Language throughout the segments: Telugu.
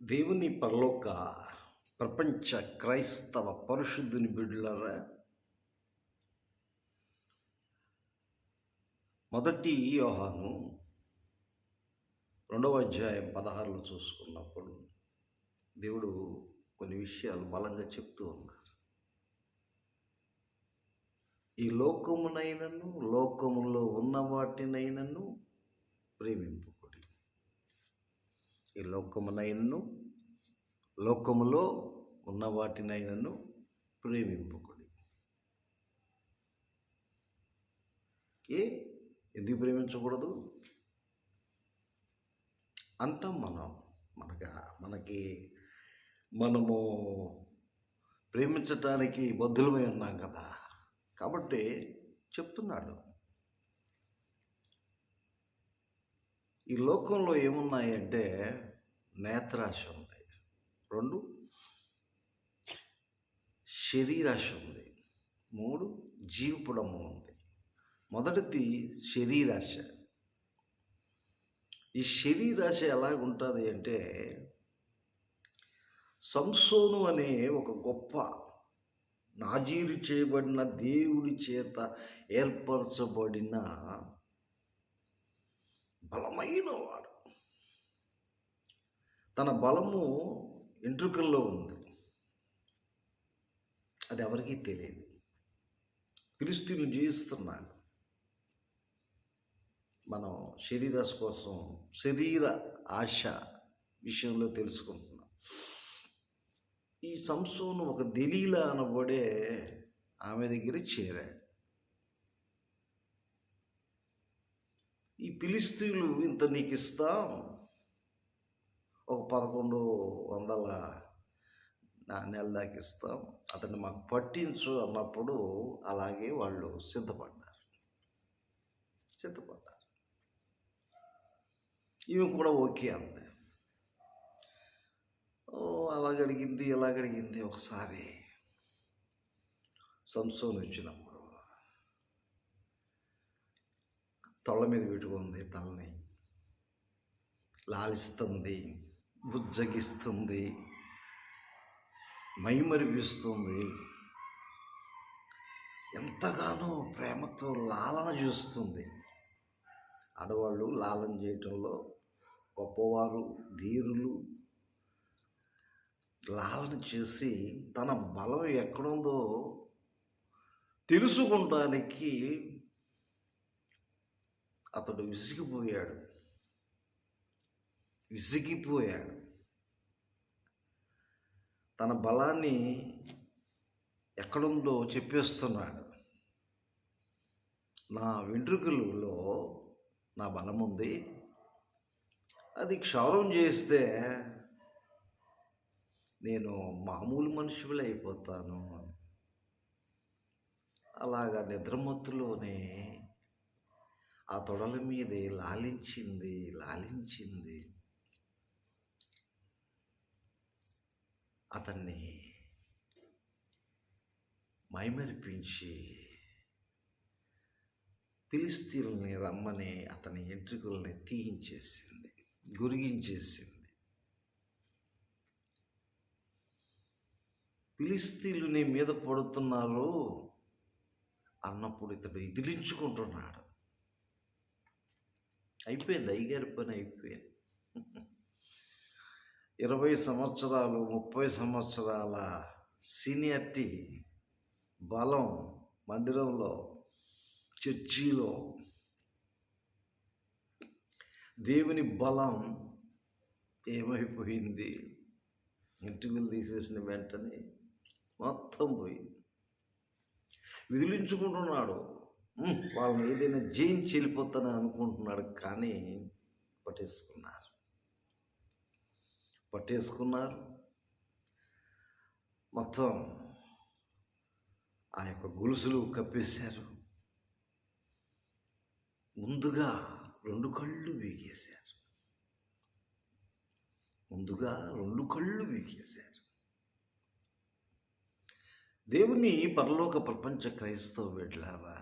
దేవుని పరలోక ప్రపంచ క్రైస్తవ పరిశుద్ధుని బిడ్డలారా, మొదటి యోహాను 2వ అధ్యాయం 16లో చూసుకున్నప్పుడు దేవుడు కొన్ని విషయాలు బలంగా చెప్తూ ఉన్నారు. ఈ లోకమునైనను లోకములో ఉన్న వాటినైనను ప్రేమింపుకుడి. ఈ లోకమునైనను లోకములో ఉన్న వాటినైనను ప్రేమింపుకుడి. ఎందుకు ప్రేమించకూడదు అంటాం మనము ప్రేమించటానికి బద్ధులమై ఉన్నాం కదా. కాబట్టి చెప్తున్నాడు, ఈ లోకంలో ఏమున్నాయంటే నేత్రాశ ఉంది, 2 శరీరాశ ఉంది, 3 జీవపుడము ఉంది. మొదటిది శరీరాశ. ఈ శరీరాశ ఎలాగుంటుంది అంటే, సంసోను అనే ఒక గొప్ప నాజీరు చేయబడిన దేవుడి చేత ఏర్పరచబడిన బలమైన వాడు. తన బలము వెంట్రుకల్లో ఉంది, అది ఎవరికీ తెలియదు. ఫిలిష్తీయులను జయిస్తున్నాడు. మనం శరీరాశ కోసం శరీర ఆశ విషయంలో తెలుసుకుంటున్నాం. ఈ సంసోను ఒక దెలీలా అనబడే ఆమె దగ్గర చేరాడు. ఈ ఫిలిష్తీయులు ఇంత నీకు ఇస్తాం, ఒక 1100 నాణ్యాల దాకా ఇస్తాం, అతన్ని మాకు పట్టించు అన్నప్పుడు అలాగే వాళ్ళు సిద్ధపడ్డారు. ఈమె కూడా ఓకే అంది. అలాగడిగింది. ఒకసారి సంసోను వచ్చినప్పుడు తొళ్ళ మీద పెట్టుకుంది, తలని లాలిస్తుంది, బుజ్జగిస్తుంది, మైమరిపిస్తుంది, ఎంతగానో ప్రేమతో లాలన చేస్తుంది. ఆడవాళ్ళు లాలన చేయటంలో గొప్పవారు, ధీరులు. లాలన చేసి తన బలం ఎక్కడుందో తెలుసుకుంటానికి అతడు విసిగిపోయాడు. తన బలాన్ని ఎక్కడుందో చెప్పేస్తున్నాడు. నా వెంట్రుకలలో నా బలం ఉంది, అది క్షౌరం చేస్తే నేను మామూలు మనుషులే అయిపోతాను. అలాగా నిద్రమత్తులోనే ఆ తొడల మీదే లాలించింది. అతన్ని మైమరిపించి ఫిలిష్తీయుల్ని రమ్మని అతని వెంట్రుకల్ని తీయించేసింది, గురిగించేసింది. ఫిలిష్తీయులు నీ మీద పడుతున్నారు అన్నప్పుడు ఇతడు ఎదిరించుకుంటున్నాడు. అయిపోయింది, అయ్యగారి పని అయిపోయింది. 20 సంవత్సరాలు 30 సంవత్సరాల సీనియారిటీ, బలం, మందిరంలో, చర్చిలో దేవుని బలం ఏమైపోయింది? వెంట్రుకలు తీసేసిన వెంటనే మొత్తం పోయింది. విదిలించుకుంటున్నాడు. వాళ్ళని ఏదైనా జయించి వెళ్ళిపోతానని అనుకుంటున్నాడు, కానీ పట్టేసుకున్నారు. మొత్తం ఆ యొక్క గొలుసులు కప్పేశారు. ముందుగా 2 కళ్ళు వీకేశారు. దేవుని పరలోక ప్రపంచ క్రైస్తవ బిడ్డలారా,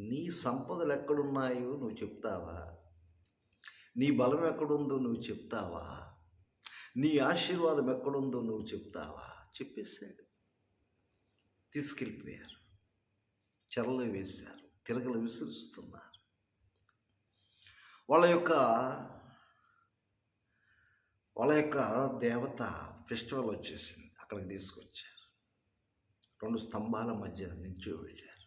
నీ సంపదలు ఎక్కడున్నాయో నువ్వు చెప్తావా? నీ బలం ఎక్కడుందో నువ్వు చెప్తావా? నీ ఆశీర్వాదం ఎక్కడుందో నువ్వు చెప్తావా? చెప్పేశాడు. తీసుకెళ్ళిపోయారు, చెరలో వేశారు, తిరగలు విసిరుస్తున్నారు. వాళ్ళ యొక్క దేవత ఫెస్టివల్ వచ్చేసింది, అక్కడికి తీసుకొచ్చారు. 2 స్తంభాల మధ్య నిల్చోబెట్టారు.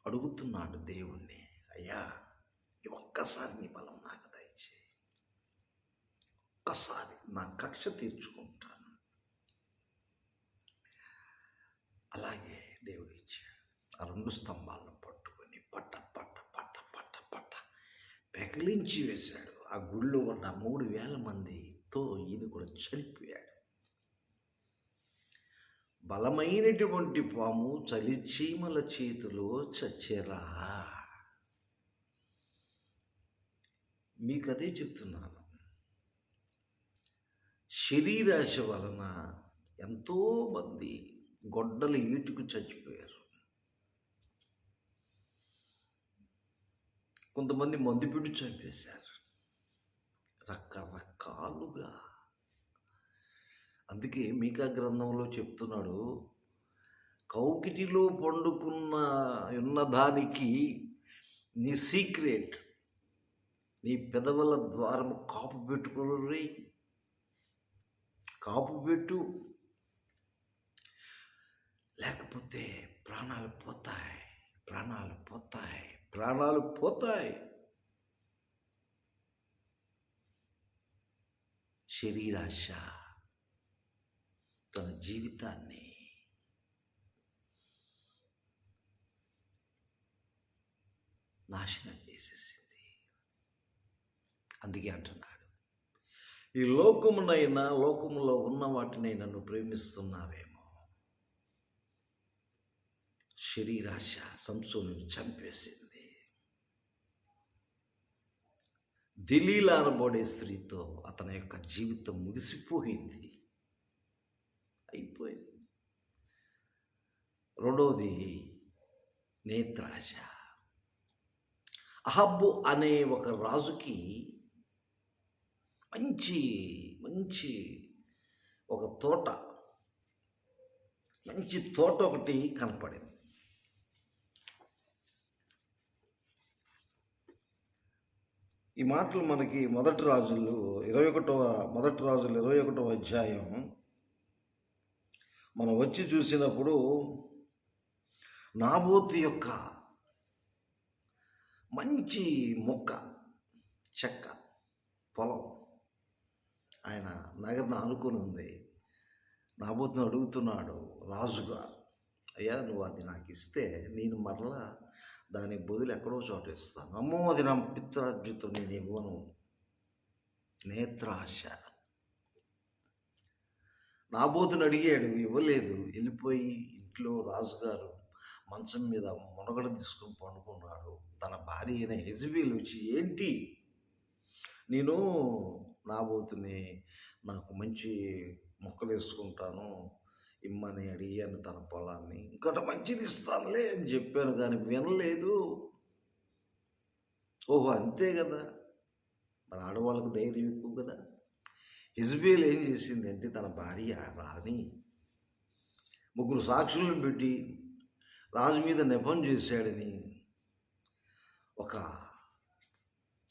అడుగుతున్నాడు దేవుణ్ణి, అయ్యా ఈ ఒక్కసారి నీ బలం నాకు దయచేయి, ఒక్కసారి నా కక్ష తీర్చుకుంటాను. అలాగే దేవుడు ఇచ్చాడు. ఆ 2 స్తంభాలను పట్టుకొని పట్ట పట్ట పట్ట పట్ట పట్ట పెకిలించి వేశాడు. ఆ గుళ్ళో ఉన్న 3,000 మందితో ఈయన కూడా చనిపోయాడు. బలమైనటువంటి పాము చలిచీమల చేతిలో చచ్చెరా. మీకు అదే చెప్తున్నాను. శరీరాశ వలన ఎంతోమంది గొడ్డలి ఈటుకు చచ్చిపోయారు. కొంతమంది మందుపిడి చంపేశారు, రకరకాలుగా. అందుకే మీకా గ్రంథంలో చెప్తున్నాడు, కౌకిటిలో ఉన్నదానికి నీ సీక్రెట్, నీ పెదవుల ద్వారం కాపు పెట్టుకోరు, కాపు పెట్టు, లేకపోతే ప్రాణాలు పోతాయి, ప్రాణాలు పోతాయి, ప్రాణాలు పోతాయి. శరీరాశ తన జీవితాన్ని నాశనం చేసేసింది. అందుకే అంటున్నాడు, ఈ లోకములో ఉన్న వాటిని నన్ను ప్రేమిస్తున్నావేమో. శరీరాశ సంసోనుని చంపేసింది. దెలీలా అనబడే స్త్రీతో అతని యొక్క జీవితం ముగిసిపోయింది, అయిపోయింది. రెండవది నేత్రాశ. అహబ్బు అనే ఒక రాజుకి మంచి ఒక తోట, మంచి తోట ఒకటి కనపడింది. ఈ మాటలు మనకి మొదటి రాజులు 21వ అధ్యాయం మనం వచ్చి చూసినప్పుడు నాబోతు యొక్క మంచి మొక్క, చెక్క, పొలం ఆయన నగరను ఆనుకొని ఉంది. నాబోతుని అడుగుతున్నాడు రాజుగా, అయ్యా నువ్వు అది నాకు ఇస్తే నేను మరలా దాని బదులు ఎక్కడో చోట ఇస్తాను. అమ్మో అది నా పిత్రార్జితం, నేను ఇవ్వను. నేత్రాశ. నాబోతుని అడిగాడు, ఇవ్వలేదు. వెళ్ళిపోయి ఇంట్లో రాజుగారు మంచం మీద మునగడ తీసుకుని పండుకున్నాడు. తన భార్య అయిన యెజబెల్ వచ్చి, ఏంటి నేను నాబోతుని నాకు మంచి మొక్కలు వేసుకుంటాను ఇమ్మని అడిగాను, తన పొలాన్ని ఇంకొక మంచిది ఇస్తానులే అని చెప్పాను, కానీ వినలేదు. ఓహో అంతే కదా, మన ఆడవాళ్ళకు ధైర్యం ఎక్కువ కదా. యెజబెల్ ఏం చేసిందంటే తన భార్య రాని 3 సాక్షులను పెట్టి రాజు మీద నెపం చేశాడని ఒక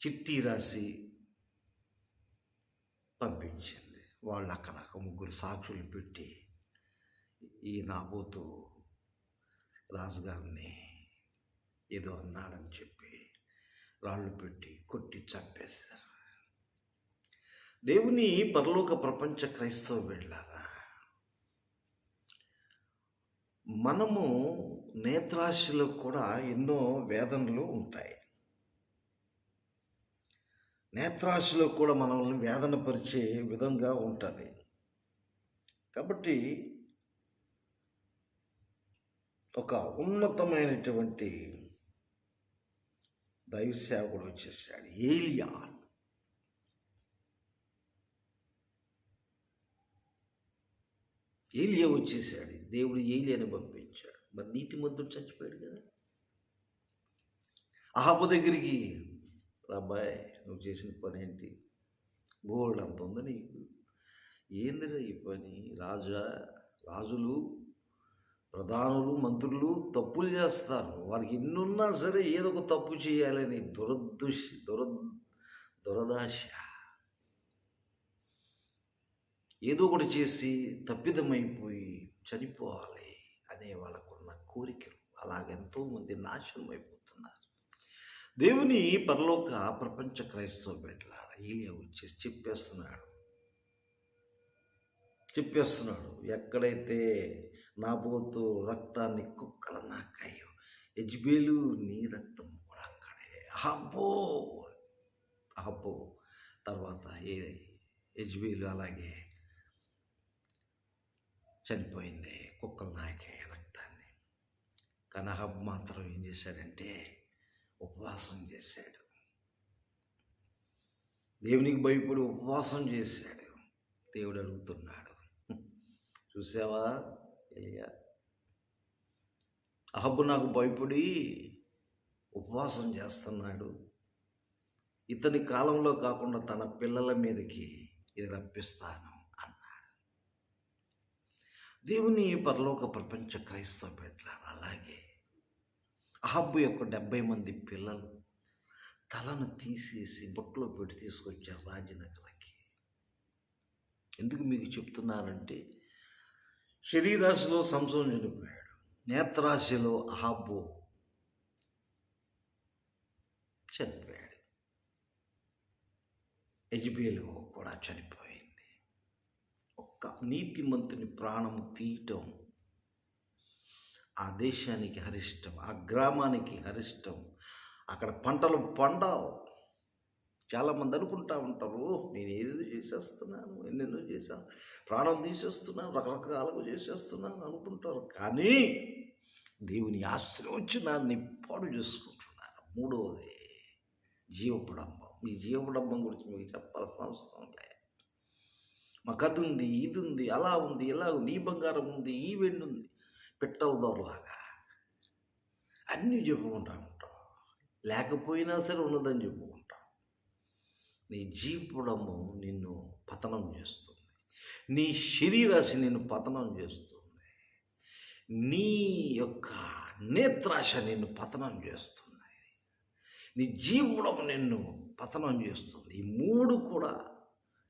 చిట్టి రాసి పంపించింది. వాళ్ళు అక్కడ 3 సాక్షులు పెట్టి ఈ నాబోతు రాజుగారిని ఏదో అన్నాడని చెప్పి రాళ్ళు పెట్టి కొట్టి చంపేశారు. దేవుని పరలోక ప్రపంచ క్రైస్తవ బిడ్డలారా, మనము నేత్రాశలో కూడా ఎన్నో వేదనలు ఉంటాయి. నేత్రాశలో కూడా మనల్ని వేదన పరిచే విధంగా ఉంటుంది. కాబట్టి ఒక ఉన్నతమైనటువంటి దైవ సేవకుడు వచ్చేసాడు, ఏలియా. ఏలియా వచ్చేసాడు. దేవుడు ఏలియాని పంపించాడు. మరి నీతిమంతుడు చచ్చిపోయాడు కదా. అహాబు దగ్గరికి, రాబాయ్ నువ్వు చేసిన పని ఏంటి, బోల్డ్ అంత ఉంది నీకు. ఏందిరా ఈ పని? రాజులు, ప్రధానులు, మంత్రులు తప్పులు చేస్తారు. వారికి ఎన్నున్నా సరే ఏదో ఒక తప్పు చేయాలని దురదాశ. ఏదో ఒకటి చేసి తప్పిదమైపోయి చనిపోవాలి అనే వాళ్ళకున్న కోరికలు. అలాగెంతోమంది నాశనం అయిపోతున్నారు. దేవుని పరలోక ప్రపంచ క్రైస్తవ బిడ్డలారా, ఏలియా వచ్చేసి చెప్పేస్తున్నాడు, ఎక్కడైతే నాబోతు రక్తాన్ని కుక్కలు నాకాయో, యెజెబెలు నీ రక్తం కూడా అక్కడే. అహబ్బో తర్వాత యెజెబెలు అలాగే చనిపోయింది, కుక్కలు నాకే రక్తాన్ని. కానీ అహబ్ మాత్రం ఏం చేశాడంటే ఉపవాసం చేశాడు. దేవునికి భయపడి ఉపవాసం చేశాడు. దేవుడు అడుగుతున్నాడు, చూసావా ఎలియా, అహబు నాకు భయపడి ఉపవాసం చేస్తున్నాడు, ఇతని కాలంలో కాకుండా తన పిల్లల మీదకి ఇది రప్పిస్తాను అన్నాడు. దేవుని పరలోక ప్రపంచ క్రైస్తవ బిడ్డలారా, అలాగే అహబ్బు యొక్క 70 మంది పిల్లలు తలను తీసేసి బొట్టులో పెట్టి తీసుకొచ్చారు రాజనగరకి. ఎందుకు మీకు చెప్తున్నానంటే, శరీరాశిలో సంసోను చనిపోయాడు, నేత్రాశిలో అహబ్బు చనిపోయాడు, యెజెబెలు కూడా చనిపోయింది. ఒక్క నీతిమంతుని ప్రాణము తీయటం ఆ దేశానికి అరిష్టం, ఆ గ్రామానికి అరిష్టం. అక్కడ పంటలు పండవు. చాలామంది అనుకుంటా ఉంటారు, నేను ఏదో చేసేస్తున్నాను, ఎన్నెన్నో చేశాను, ప్రాణం తీసేస్తున్నాను, రకరకాలుగా చేసేస్తున్నాను అనుకుంటారు. కానీ దేవుని ఆశీర్వచనాన్ని పాడు చేసుకుంటున్నారు. మూడవది జీవపుడంబం. ఈ జీవపుడంబం గురించి మీకు చెప్పాల్సిన అవసరం లేదు. మాకు అది ఉంది, ఇది ఉంది, అలా ఉంది, ఇలా ఉంది, ఈ బంగారం ఉంది, ఈ వెండి ఉంది, పెట్టవు దొరలాగా అన్నీ చెప్పుకుంటా ఉంటాం. లేకపోయినా సరే ఉన్నదని చెప్పుకుంటాం. నీ జీవపుడము నిన్ను పతనం చేస్తుంది, నీ శరీరాశి నిన్ను పతనం చేస్తుంది, నీ యొక్క నేత్రాశ నిన్ను పతనం చేస్తుంది, నీ జీవపుడము నిన్ను పతనం చేస్తుంది. ఈ మూడు కూడా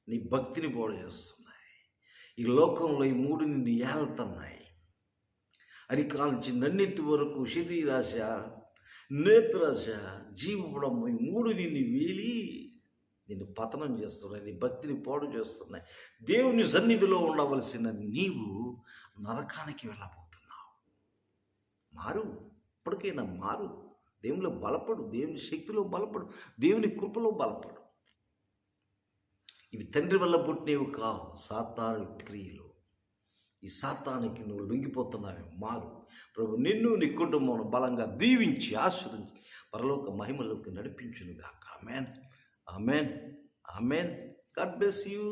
నీ భక్తిని పాడు చేస్తున్నాయి. ఈ లోకంలో ఈ మూడు నిన్ను ఏళ్తున్నాయి. అరికాల నుంచి నన్నెత్తి వరకు శరీరాశ, నేత్రాశ, జీవపుడము, ఈ మూడు నిన్ను వేలి నిన్ను పతనం చేస్తున్నాయి, నీ భక్తిని పాడు చేస్తున్నాయి. దేవుని సన్నిధిలో ఉండవలసిన నీవు నరకానికి వెళ్ళబోతున్నావు. మారు, ఇప్పటికైనా మారు. దేవునిలో బలపడు, దేవుని శక్తిలో బలపడు, దేవుని కృపలో బలపడు. ఇవి తండ్రి వల్ల పుట్టినవి కావు, సాతాను క్రియలు. ఈ సాతానికి నువ్వు లొంగిపోతున్నావే, మారు. ప్రభు నిన్ను నీ కుటుంబం బలంగా దీవించి ఆశీర్వదించి పరలోక మహిమలోకి నడిపించునుగాక. Amen, amen, amen. God bless you.